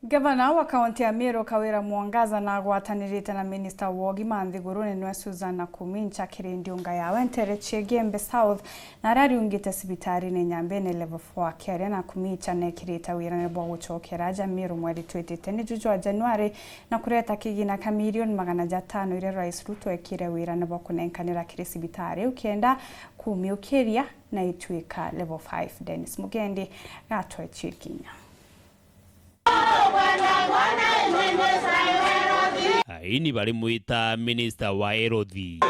Gavana wa kaunti ya Meru Kawira Mwangaza na agwatanirite na Minister wa UGIMA Nthiguruni nwe Susan Kumincha kirindunga yawe ntere Chigembe South na RAIS CIBITARI ni NYAMBENE level 4 kere na Kumincha nekirita wirane bwa guchokera ja Meru mweri 2010 juju wa Januari na kureta KIGINA ka milioni 500 ire RAIS RUTO ekire wirane bwa kunenkanira kiri CIBITARI ukienda KUUGA na itwika level 5 Dennis Mugendi gatwe chikinya. Aini bali muita Minister wa RUTO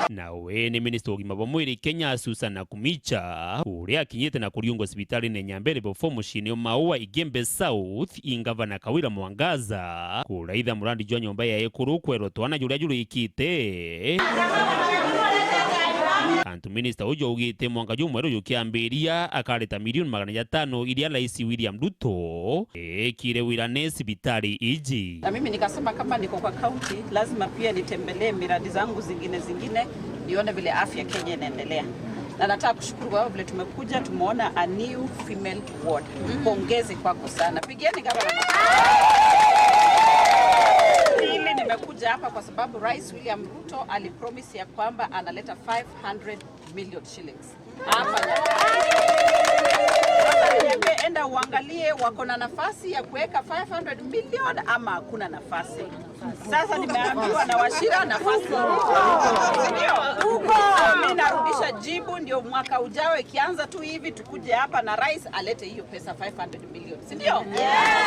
na we ni Minister wa UGIMA mwiri Kenya Susan Kumincha uria akinyite na kuriungo CIBITARI ne NYAMBENE before mushini maua Chigembe South ingavana Kawira Mwangaza kuraitha murandi jwa nyomba ya ekuru kwero twana juria juru ikite Antu Minister ujo ugite mwanga jumweru yukiambiria AKARETA milioni 500 iria Rais William Ruto kire Wirane CIBITARI iji. Na mimi nikasema kama niko kwa county lazima pia nitembelee miradi zangu zingine nione vile afya Kenya inaendelea. Na nataka kushukuru kwa vile tumekuja tumeona a new female ward. Pongezi kwako sana. Pigieni gavana. Nimekuja hapa kwa sababu Rais William Ruto alipromise ya kwamba analeta 500 million shillings. Hapa enda uangalie wako na nafasi ya kuweka 500 million ama hakuna nafasi. Sasa nimeambiwa na Wachira nafasi. Mimi narudisha jibu ndio mwaka ujao ikianza tu hivi tukuje hapa na Rais alete hiyo pesa 500 million. Si ndio?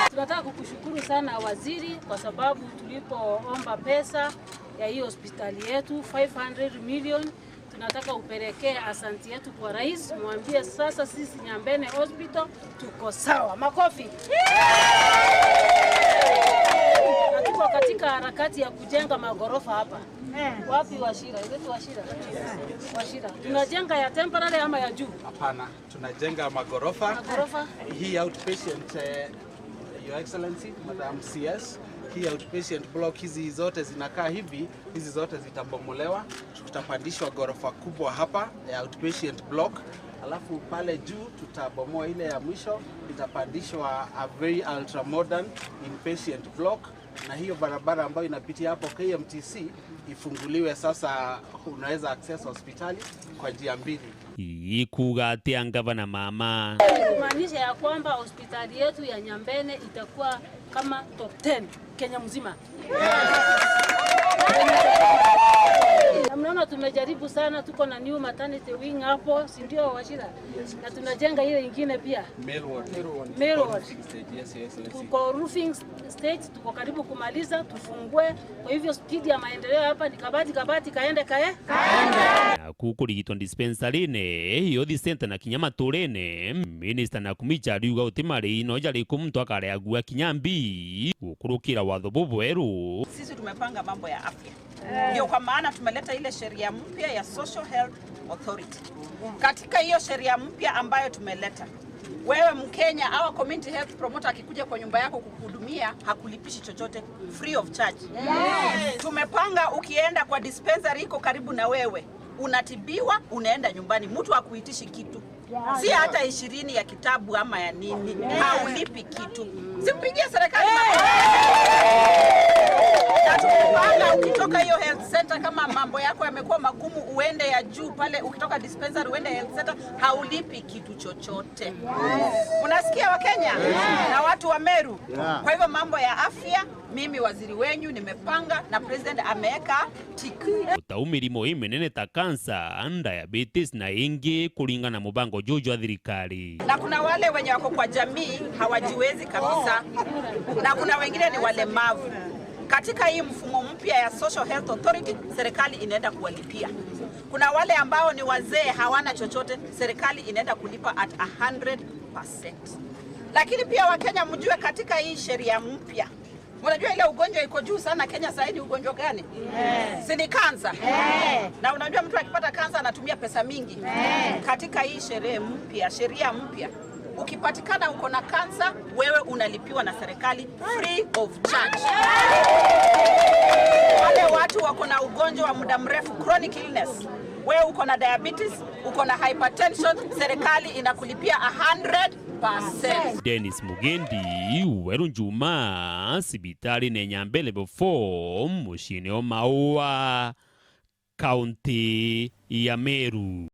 Tunataka kukushukuru sana waziri kwa sababu tulipoomba pesa ya hiyo hospitali yetu 500 million tunataka upelekee asanti yetu kwa Rais, mwambie sasa sisi NYAMBENE Hospital tuko sawa. Makofi. Na tuko katika harakati ya kujenga magorofa hapa. Wapi Wachira? Ile Wachira. Tunajenga ya temporary ama ya juu? Hapana, tunajenga magorofa. Hii outpatient Your Excellency Madam CS, hii outpatient block hizi zote zinakaa hivi, hizi zote zitabomolewa, tutapandishwa gorofa kubwa hapa ya outpatient block, alafu pale juu tutabomoa ile ya mwisho, itapandishwa a very ultra modern inpatient block, na hiyo barabara ambayo inapitia hapo KMTC ifunguliwe sasa, unaweza access hospitali kwa njia mbili. KUUGA atia gavana mama. Kumaanisha ya kwamba hospitali yetu ya NYAMBENE itakuwa kama top 10 Kenya mzima. Na mnaona tumejaribu sana, tuko na new maternity wing hapo, si ndio Wachira? Na tunajenga ile nyingine pia. Male ward. Tuko roofing stage, tuko karibu kumaliza, tufungue. Kwa hivyo speed ya maendeleo hapa ni kabati kaende. Na kukurigitwa dispensary ne yothi center na Kinyama Turene Minister na Kumincha aliuga utimari no jari kumtu akare agua kinyambi ukurukira watho bubweru. Sisi tumepanga mambo ya afya. Ndio kwa maana tumeleta ile sheria mpya ya Social Health Authority. Katika hiyo sheria mpya ambayo tumeleta, wewe Mkenya au community health promoter akikuja kwa nyumba yako kukuhudumia hakulipishi chochote, free of charge. Tumepanga ukienda kwa dispensary iko karibu na wewe, unatibiwa unaenda nyumbani, mtu hakuitishi kitu. Si hata 20 ya kitabu ama ya nini, haulipi kitu. Simpigie serikali. Ukitoka hiyo health center kama mambo yako yamekuwa magumu uende ya juu pale, ukitoka dispensary uende health center haulipi kitu chochote. Unasikia Wakenya na watu wa Meru? Kwa hivyo mambo ya afya mimi waziri wenyu nimepanga na president ameweka tiki. Utaumilimo imenene ta cancer, diabetes na ingi kulingana na mubango juju wa thirikari. Na kuna wale wenye wako kwa jamii hawajiwezi kabisa. Na kuna wengine ni walemavu. Katika hii mfumo mpya ya Social Health Authority, serikali inaenda kuwalipia. Kuna wale ambao ni wazee hawana chochote, serikali inaenda kulipa at 100%. Lakini pia Wakenya mjue katika hii sheria mpya, unajua ile ugonjwa iko juu sana Kenya sasa hivi ugonjwa gani? Si ni kansa? Na unajua mtu akipata kansa anatumia pesa mingi. Katika hii sheria mpya, ukipatikana uko na kansa, wewe unalipiwa na serikali free of charge. Wale watu wako na ugonjwa wa muda mrefu, chronic illness, wewe uko na diabetes, uko na hypertension, serikali inakulipia 100%. 100%. Dennis Mugendi, Weru Njuma, Cibitari ne Nyambene before mushini o Maua, County ya Meru.